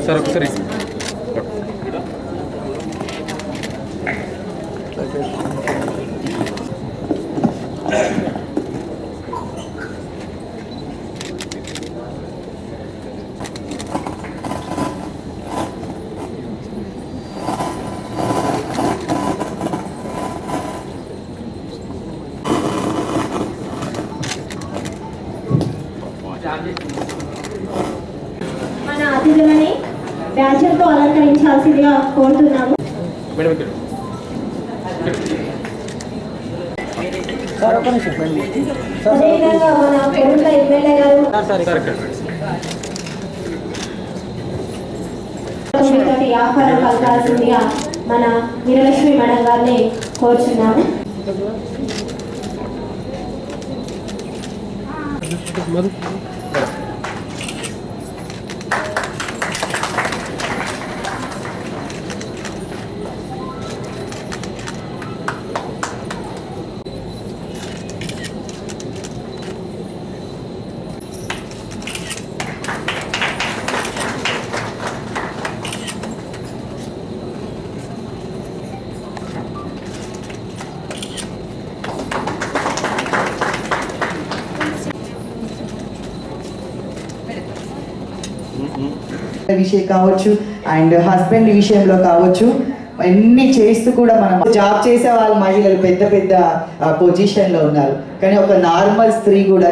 Sir ఒకసారి మన అతిథులని బ్యాచర్తో అలంకరించాల్సిందిగా కోరుతున్నాము. అదేవిధంగా మన కోరుట్ల ఎమ్మెల్యే గారు ఆహ్వానం పలకాల్సిందిగా మన వీరలక్ష్మి మేడం గారిని కోరుచున్నాము. విషయం కావచ్చు అండ్ హస్బెండ్ విషయంలో కావచ్చు, అన్ని చేస్తూ కూడా మనం జాబ్ చేసే వాళ్ళ మహిళలు పెద్ద పెద్ద పొజిషన్లో ఉన్నారు. కానీ ఒక నార్మల్ స్త్రీ కూడా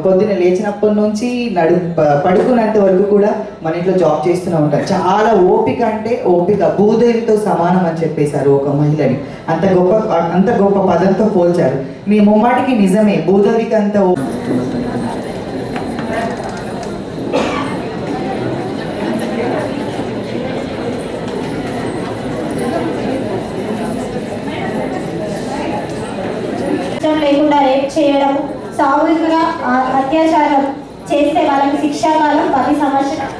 పొద్దున లేచినప్పటి నుంచి పడుకున్నంత వరకు కూడా మన ఇంట్లో జాబ్ చేస్తూనే ఉంటారు. చాలా ఓపిక అంటే ఓపిక, భూదేవితో సమానం అని చెప్పేశారు ఒక మహిళని. అంత గొప్ప పదంతో పోల్చారు. మీ ముమ్మాటికి నిజమే, భూదేవికి అంత లేకుండా రేప్ చేయడం, సామూహికంగా అత్యాచారం చేస్తే వాళ్ళకి శిక్షాకాలం 10 సంవత్సరాలు.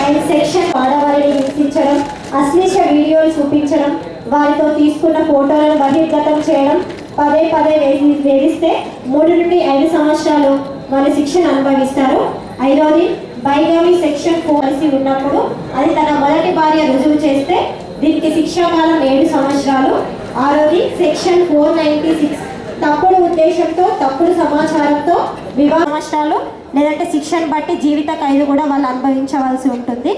అండ్ సెక్షన్ ఆడవారిని హింసించడం, అశ్లీల వీడియోలు చూపించడం, వారితో తీసుకున్న ఫోటోలను బహిర్గతం చేయడం, పదే పదే వేధిస్తే 3 నుండి 5 సంవత్సరాలు వారి శిక్షను అనుభవిస్తారు. 5వది బైగామి సెక్షన్ 4 ఉన్నప్పుడు అది తన మొదటి భార్య రుజువు చేస్తే దీనికి శిక్షాకాలం 7 సంవత్సరాలు. 6వది సెక్షన్ 496 తప్పుడు ఉద్దేశంతో తప్పుడు సమాచారంతో వివాహ సంవత్సరాలు లేదంటే శిక్షను బట్టి జీవిత ఖైదు కూడా వాళ్ళు అనుభవించవలసి ఉంటుంది.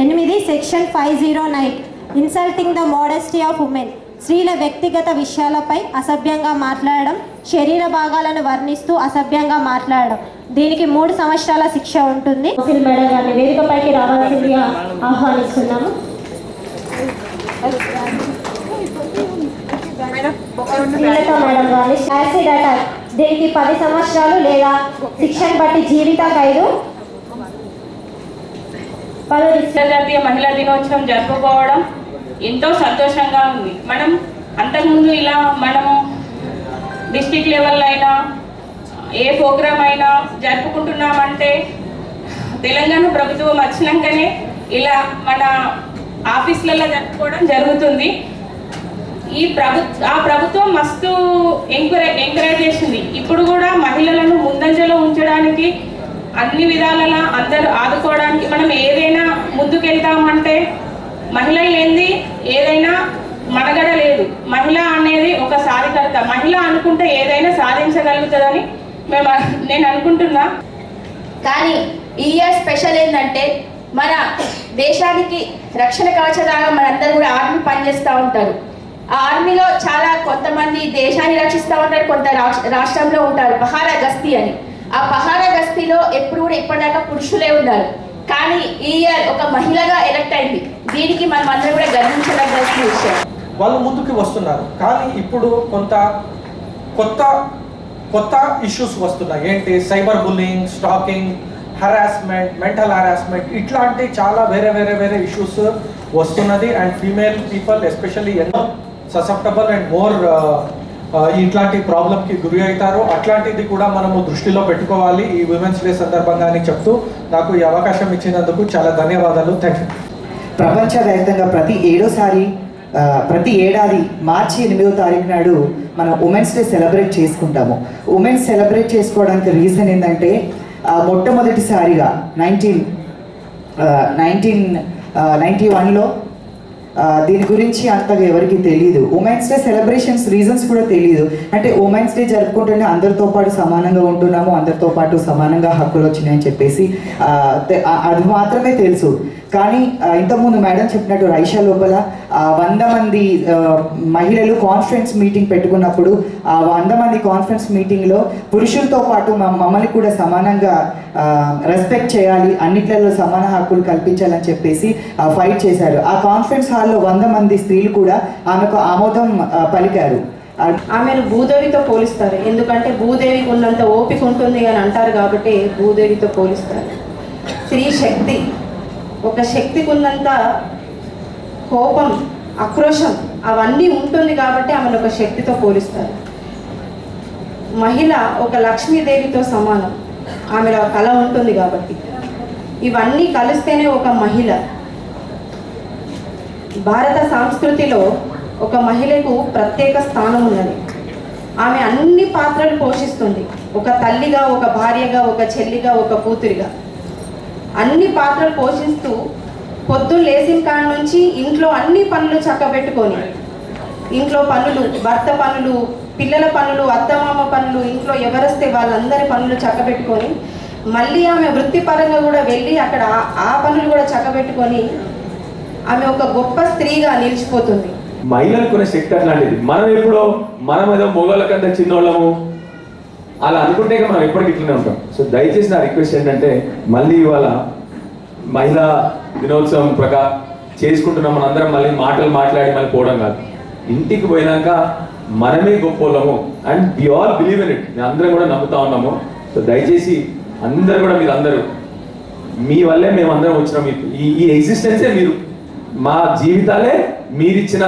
8 section 509 insulting the modesty of women స్త్రీల వ్యక్తిగత విషయాలపై అసభ్యంగా మాట్లాడడం, శరీర భాగాలను వర్ణిస్తూ అసభ్యంగా మాట్లాడడం, దీనికి 3 సంవత్సరాల శిక్ష ఉంటుంది. మేడం గారిని వేదికపైకి రావాల్సిందిగా ఆహ్వానిస్తున్నాము. మేడం గారిని యాసిడ్ అటాక్ దీనికి 10 సంవత్సరాలు లేదా శిక్షను బట్టి జీవిత ఖైదు. అంతర్జాతీయ మహిళా దినోత్సవం జరుపుకోవడం ఎంతో సంతోషంగా ఉంది. మనం అంతకుముందు ఇలా మనము డిస్ట్రిక్ట్ లెవెల్ అయినా ఏ ప్రోగ్రామ్ అయినా జరుపుకుంటున్నామంటే తెలంగాణ ప్రభుత్వం వచ్చినాకనే ఇలా మన ఆఫీసులలో జరుపుకోవడం జరుగుతుంది. ఆ ప్రభుత్వం మస్తు ఎంకరేజ్ చేసింది. ఇప్పుడు కూడా మహిళలను ముందంజలో ఉంచడానికి అన్ని విధాలలో అందరూ ఆదుకోవడానికి మనం ఏదైనా ముందుకెళ్తామంటే మహిళలు లేనిది ఏదైనా మనగడ లేదు. మహిళ అనేది ఒక సాధికర్త. మహిళ అనుకుంటే ఏదైనా సాధించగలుగుతుందని నేను అనుకుంటున్నా. కానీ ఈ ఇయర్ స్పెషల్ ఏంటంటే మన దేశానికి రక్షణ కవచలాగా మనందరూ కూడా ఆర్మీ పనిచేస్తూ ఉంటారు. ఆ ఆర్మీలో చాలా కొంతమంది దేశాన్ని రక్షిస్తూ ఉంటారు, కొంత రాష్ట్రంలో ఉంటారు పహారా గస్తీ అని. ఆ పహారా గస్తీలో ఎప్పుడు కూడా ఇప్పటిదాకా పురుషులే ఉన్నారు. కానీ ఈ ఇయర్ ఒక మహిళగా ఎలక్ట్ అయింది. దీనికి మనం అందరూ కూడా గర్వించదగ్గ విషయం. వాళ్ళు ముందుకు వస్తున్నారు. కానీ ఇప్పుడు కొత్త ఇష్యూస్ వస్తున్నాయి. ఏంటి? Cyber bullying, stalking, harassment, mental harassment, ఇట్లాంటి చాలా వేరే ఇష్యూస్ వస్తున్నది. అండ్ ఫీమేల్ పీపుల్ ఎస్పెషల్లీ ఎన్నో ససెప్టబుల్ అండ్ మోర్ ఇట్లాంటి ప్రాబ్లంకి గురి అవుతారు. అట్లాంటిది కూడా మనము దృష్టిలో పెట్టుకోవాలి ఈ విమెన్స్ డే సందర్భంగా అని చెప్తూ నాకు ఈ అవకాశం ఇచ్చినందుకు చాలా ధన్యవాదాలు. Thank you. ప్రపంచవ్యాప్తంగా ప్రతి ఏడాది మార్చి 8వ తారీఖు నాడు మనం ఉమెన్స్ డే సెలబ్రేట్ చేసుకుంటాము. ఉమెన్స్ సెలబ్రేట్ చేసుకోవడానికి రీజన్ ఏంటంటే మొట్టమొదటిసారిగా 1991లో దీని గురించి అంతగా ఎవరికి తెలియదు. ఉమెన్స్ డే సెలబ్రేషన్స్ రీజన్స్ కూడా తెలియదు. అంటే ఉమెన్స్ డే జరుపుకుంటేనే అందరితో పాటు సమానంగా ఉంటున్నాము, అందరితో పాటు సమానంగా హక్కులు వచ్చినాయని చెప్పేసి అది మాత్రమే తెలుసు. కానీ ఇంతకుముందు మేడం చెప్పినట్టు రైషా లోపల 100 మంది మహిళలు కాన్ఫరెన్స్ మీటింగ్ పెట్టుకున్నప్పుడు ఆ 100 మంది కాన్ఫరెన్స్ మీటింగ్లో పురుషులతో పాటు మమ్మల్ని కూడా సమానంగా రెస్పెక్ట్ చేయాలి, అన్నిట్లలో సమాన హక్కులు కల్పించాలని చెప్పేసి ఫైట్ చేశారు. ఆ కాన్ఫరెన్స్ హాల్లో 100 మంది స్త్రీలు కూడా ఆమెకు ఆమోదం పలికారు. ఆమెను భూదేవితో పోలిస్తారు. ఎందుకంటే భూదేవికి ఉన్నంత ఓపిక ఉంటుంది అని అంటారు కాబట్టి భూదేవితో పోలిస్తారు. స్త్రీ శక్తి, ఒక శక్తికి ఉన్నంత కోపం, ఆక్రోశం అవన్నీ ఉంటుంది కాబట్టి ఆమెను ఒక శక్తితో పోలిస్తారు. మహిళ ఒక లక్ష్మీదేవితో సమానం, ఆమెలో కళ ఉంటుంది కాబట్టి. ఇవన్నీ కలిస్తేనే ఒక మహిళ. భారత సంస్కృతిలో ఒక మహిళకు ప్రత్యేక స్థానం ఉన్నది. ఆమె అన్ని పాత్రలు పోషిస్తుంది. ఒక తల్లిగా, ఒక భార్యగా, ఒక చెల్లిగా, ఒక కూతురిగా అన్ని పాత్రలు పోషిస్తూ పొద్దున్న లేచిన కాడ నుంచి ఇంట్లో అన్ని పనులు చక్కబెట్టుకొని, ఇంట్లో పనులు, భర్త పనులు, పిల్లల పనులు, అత్తమామ పనులు, ఇంట్లో ఎవరొస్తే వాళ్ళందరి పనులు చక్కబెట్టుకొని మళ్ళీ ఆమె వృత్తిపరంగా కూడా వెళ్ళి అక్కడ ఆ పనులు కూడా చక్కబెట్టుకొని ఆమె ఒక గొప్ప స్త్రీగా నిలిచిపోతుంది. మహిళలకు ఉన్న శక్తి అట్లాంటిది. మనం ఎప్పుడో మనం ఏదో మొగోళ్ళకంటే చిన్నోళ్ళము అలా అనుకుంటే మనం ఎప్పటికీ ఇట్లనే ఉంటాం. సో దయచేసి నా రిక్వెస్ట్ ఏంటంటే మళ్ళీ ఇవాళ మహిళా దినోత్సవం చేసుకుంటున్నాం మన అందరం, మళ్ళీ మాటలు మాట్లాడి మళ్ళీ పోవడం కాదు. ఇంటికి పోయినాక మనమే గొప్పోళ్ళము and we all believe in it. మేము అందరం కూడా నమ్ముతా ఉన్నాము. సో దయచేసి అందరూ కూడా మీరు అందరూ మీ వల్లే మేము అందరం వచ్చినాం. ఈ ఎగ్జిస్టెన్సే మీరు, మా జీవితాలే మీరిచ్చిన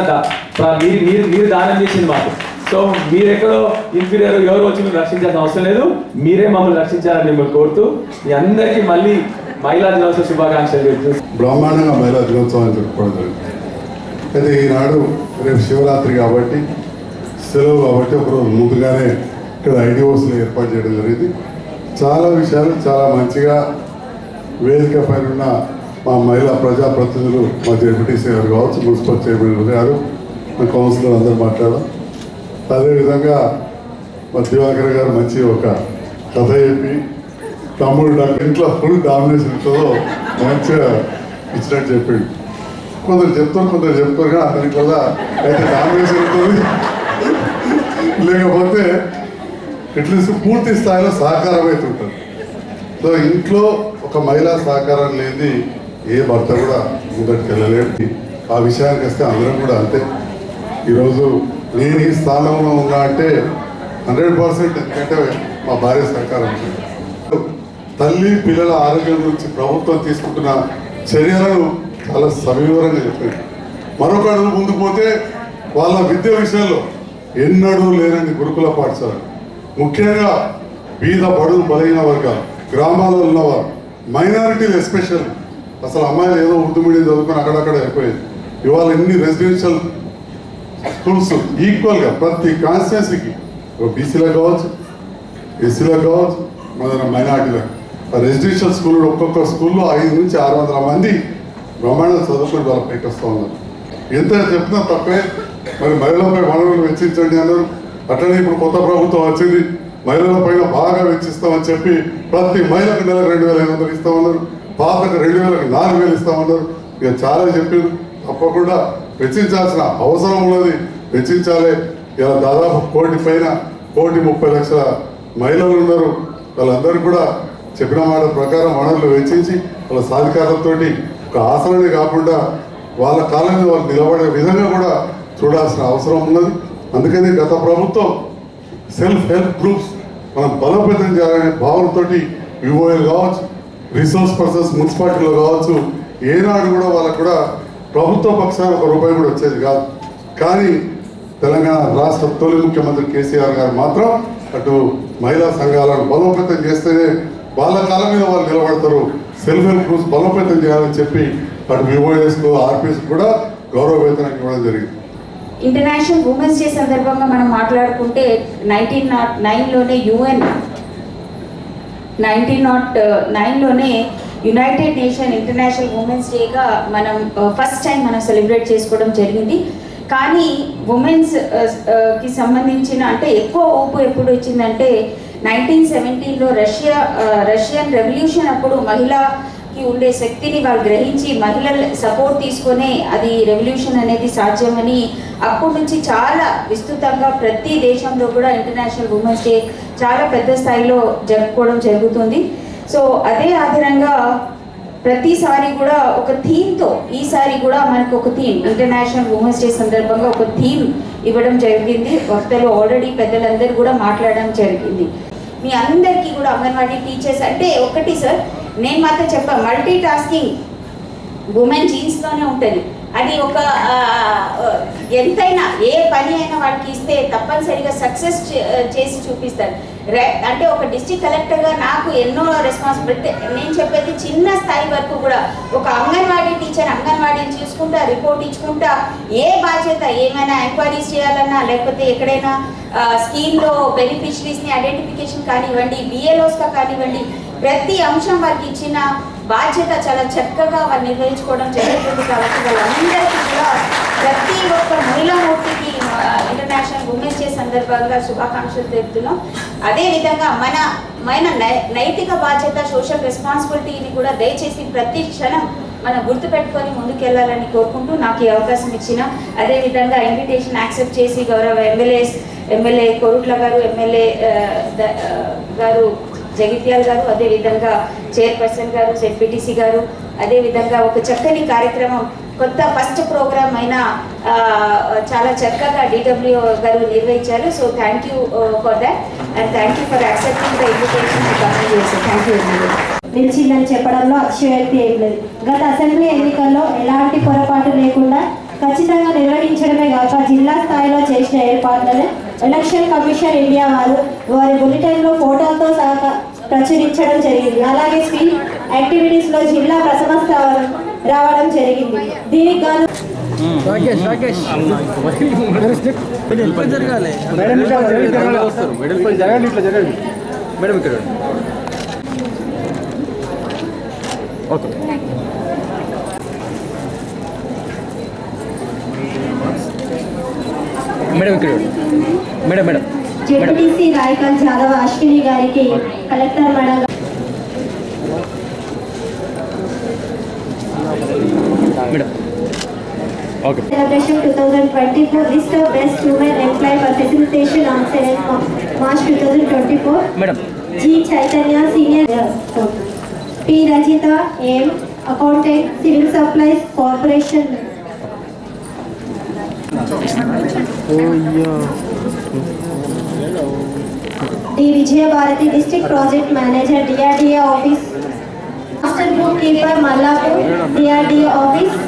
మీరు దానం చేసింది మాకు. సో మీరెక్కడో ఇన్ఫీరియర్ ఎవరు వచ్చి మీరు రక్షించాల్సిన అవసరం లేదు, మీరే మమ్మల్ని రక్షించాలని మిమ్మల్ని కోరుతూ మీ అందరికీ మళ్ళీ మహిళా దినోత్సవ శుభాకాంక్షలు చెప్తూ బ్రహ్మాండంగా మహిళా దినోత్సవాన్ని జరుపుకోవడం జరిగింది. అయితే ఈనాడు రేపు శివరాత్రి కాబట్టి, సెలవు కాబట్టి ఒకరోజు ముందుగానే ఇక్కడ ఐడిఓస్లో ఏర్పాటు చేయడం జరిగింది. చాలా విషయాలు చాలా మంచిగా వేదిక పైన ఉన్న మా మహిళా ప్రజాప్రతినిధులు, మా జెడ్పీటీసీ గారు కావచ్చు, మున్సిపల్ చైర్మన్ గారు, మా కౌన్సిలర్ అందరూ మాట్లాడడం. అదేవిధంగా మా దివాకర్ గారు మంచి ఒక కథ చెప్పి తమ్ముడు నాకు ఇంట్లో ఫుల్ డామినేషన్ ఉంటుందో మంచిగా ఇచ్చినట్టు చెప్పిండు. కొందరు చెప్తారు కొందరు చెప్తారు కానీ అతనికి వల్ల అయితే డామినేషన్ ఉంటుంది, లేకపోతే అట్లీస్ట్ పూర్తి స్థాయిలో సహకారం అయితే ఉంటుంది. సో ఇంట్లో ఒక మహిళా సహకారం లేని ఏ భర్త కూడా ముందరికి వెళ్ళలేడు. ఆ విషయానికి వస్తే అందరం కూడా అంతే. ఈరోజు నేను ఈ స్థానంలో ఉన్నా అంటే 100%, ఎందుకంటే మా భార్య సహకారం ఉంటుంది. తల్లి పిల్లల ఆరోగ్యం గురించి ప్రభుత్వం తీసుకుంటున్న చర్యలను చాలా సవివరంగా చెప్పారు. మరొక అడుగు ముందుకు పోతే వాళ్ళ విద్య విషయంలో ఎన్నడూ లేనని గురుకుల పాఠశాల, ముఖ్యంగా బీద బడుగు బలైన వర్గాలు, గ్రామాల్లో ఉన్నవారు, మైనారిటీలు ఎస్పెషల్. అసలు అమ్మాయిలు ఏదో ఉర్దూ మీడియం చదువుకొని అక్కడక్కడ అయిపోయింది. ఇవాళ ఎన్ని రెసిడెన్షియల్ స్కూల్స్ ఈక్వల్గా ప్రతి కాన్స్టిట్యున్సీకి, బీసీలకు కావచ్చు, ఎస్సీలకు కావచ్చు, మన మైనారిటీలకు రెసిడెన్షియల్ స్కూల్ ఒక్కొక్క స్కూల్లో 500 నుంచి 600 మంది బ్రహ్మాండం చదువుకొని వాళ్ళ పైకి వస్తూ ఉన్నారు. ఎంత చెప్పినా తప్పే. మరి మహిళలపై వనరులు వెచ్చించండి అన్నారు. అట్లనే ఇప్పుడు కొత్త ప్రభుత్వం వచ్చింది, మహిళల పైన బాగా వెచ్చిస్తామని చెప్పి ప్రతి మహిళకు నెలకు 2500 ఇస్తామన్నారు, పాతకు 2000కు 4000 ఇస్తామన్నారు. ఇక చాలా చెప్పారు. తప్పకుండా వెచ్చించాల్సిన అవసరం ఉన్నది, వెచ్చించాలి. ఇలా దాదాపు 1 కోటి పైన 1,30,00,000 మహిళలు ఉన్నారు. వాళ్ళందరూ కూడా చెప్పిన మాట ప్రకారం వనరులు వెచ్చించి వాళ్ళ సాధికారులతో ఒక ఆసననే కాకుండా వాళ్ళ కాలం మీద వాళ్ళు నిలబడే విధంగా కూడా చూడాల్సిన అవసరం ఉన్నది. అందుకని గత ప్రభుత్వం సెల్ఫ్ హెల్ప్ గ్రూప్స్ మనం బలోపేతం చేయాలనే భావనతో వివోఎల్ కావచ్చు, రిసోర్స్ పర్సన్స్ మున్సిపాలిటీలో కావచ్చు, ఏనాడు కూడా వాళ్ళకు కూడా ప్రభుత్వ పక్షాన ₹1 కూడా వచ్చేది కాదు. కానీ తెలంగాణ రాష్ట్ర తొలి ముఖ్యమంత్రి కేసీఆర్ గారు మాత్రం అటు మహిళా సంఘాలను బలోపేతం చేస్తేనే వాళ్ళ కాలం మీద వాళ్ళు నిలబడతారు, సెల్ఫ్ హెల్ప్ గ్రూప్స్ బలోపేతం చేయాలని చెప్పి అటు వివోఎస్కు ఆర్పీఎస్ కూడా గౌరవ వేతనం ఇవ్వడం జరిగింది. ఇంటర్నేషనల్ ఉమెన్స్ డే సందర్భంగా మనం మాట్లాడుకుంటే 1909లోనే UN 1909లోనే యునైటెడ్ నేషన్ ఇంటర్నేషనల్ ఉమెన్స్ డేగా మనం ఫస్ట్ టైం మనం సెలబ్రేట్ చేసుకోవడం జరిగింది. కానీ ఉమెన్స్ కి సంబంధించిన అంటే ఎక్కువ ఊపు ఎప్పుడు వచ్చిందంటే 1917లో రష్యన్ రెవల్యూషన్ అప్పుడు మహిళకి ఉండే శక్తిని వాళ్ళు గ్రహించి మహిళల సపోర్ట్ తీసుకొనే అది రెవల్యూషన్ అనేది సాధ్యమని అప్పటి నుంచి చాలా విస్తృతంగా ప్రతి దేశంలో కూడా ఇంటర్నేషనల్ ఉమెన్స్ డే చాలా పెద్ద స్థాయిలో జరుపుకోవడం జరుగుతుంది. సో అదే ఆధారంగా ప్రతిసారి కూడా ఒక థీమ్తో ఈసారి కూడా మనకు ఒక థీమ్ ఇంటర్నేషనల్ ఉమెన్స్ డే సందర్భంగా ఒక థీమ్ ఇవ్వడం జరిగింది. వక్తలు ఆల్రెడీ పెద్దలందరూ కూడా మాట్లాడడం జరిగింది. మీ అందరికీ కూడా అంగన్వాడీ టీచర్స్ అంటే ఒకటి సార్, నేను మాత్రం చెప్పాను, మల్టీ టాస్కింగ్ ఉమెన్ జీన్స్లోనే ఉంటుంది. అది ఒక ఎంతైనా ఏ పని అయినా వాళ్ళకి ఇస్తే తప్పనిసరిగా సక్సెస్ చేసి చూపిస్తారు. అంటే ఒక డిస్ట్రిక్ట్ కలెక్టర్గా నాకు ఎన్నో రెస్పాన్సిబిలిటీ, నేను చెప్పేది చిన్న స్థాయి వరకు కూడా ఒక అంగన్వాడీ టీచర్ అంగన్వాడీని చూసుకుంటా రిపోర్ట్ ఇచ్చుకుంటా ఏ బాధ్యత ఏమైనా ఎంక్వైరీస్ చేయాలన్నా లేకపోతే ఎక్కడైనా స్కీమ్లో బెనిఫిషరీస్ని ఐడెంటిఫికేషన్ కానివ్వండి, బిఎల్ఓస్గా కానివ్వండి, ప్రతి అంశం వారికి ఇచ్చిన బాధ్యత చాలా చక్కగా వాళ్ళు నిర్వహించుకోవడం జరుగుతుంది. కాబట్టి వాళ్ళందరికీ కూడా ప్రతి ఒక్క మహిళా మూర్తికి ఇంటర్నేషనల్ ఉమెన్స్ డే సందర్భంగా శుభాకాంక్షలు తెలుపుతున్నాం. అదేవిధంగా మన నైతిక బాధ్యత సోషల్ రెస్పాన్సిబిలిటీని కూడా దయచేసి ప్రతి క్షణం మనం గుర్తుపెట్టుకొని ముందుకెళ్లాలని కోరుకుంటూ నాకు ఈ అవకాశం ఇచ్చిన, అదేవిధంగా ఇన్విటేషన్ యాక్సెప్ట్ చేసి గౌరవ ఎమ్మెల్యే కోరుట్ల గారు, ఎమ్మెల్యే గారు జగిత్యాల్ గారు, అదేవిధంగా చైర్పర్సన్ గారు, జెడ్పీటీసీ గారు, అదేవిధంగా ఒక చక్కని కార్యక్రమం కొత్త ఫస్ట్ ప్రోగ్రామ్ అయినా చాలా చక్కగా డిడబ్ల్యూ గారు నిర్వహించారు. So thank you for that and thank you for accepting the invitation to come here. Thank you. నిలిచిందని చెప్పడంలో అతిశయోక్తి ఏం లేదు. గత అసెంబ్లీ ఎన్నికల్లో ఎలాంటి పొరపాటు లేకుండా ఖచ్చితంగా నిర్వహించడమే కాక జిల్లా స్థాయిలో చేసిన ఏర్పాట్లను ఎలక్షన్ కమిషన్ ఇండియా వారి బులెటిన్లో ఫోటోలతో సహా ప్రచురించడం జరిగింది. అలాగే స్వీప్ యాక్టివిటీస్లో జిల్లా ప్రథమ స్థానం రావడం జరిగింది. దీనికి గాను జెడ్పీటీసీ రాయకల్ జాదవ్ అశ్విని గారికి collector madam celebration 2024 list of best women employed for facilitation on 7th March 2024. Madam. G. Chaitanya Senior, P. Rajita M. Accountant, Civil Supplies Corporation. D. Vijaya Bharati District Project Manager, DRDA Office. Master Bookkeeper Mallapur, DRDA Office.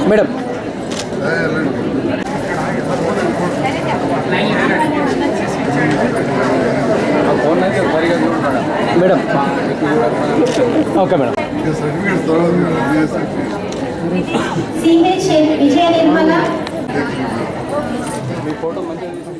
Madam madam okay madam CH Vijay Nirmala. Me photo మంచిగా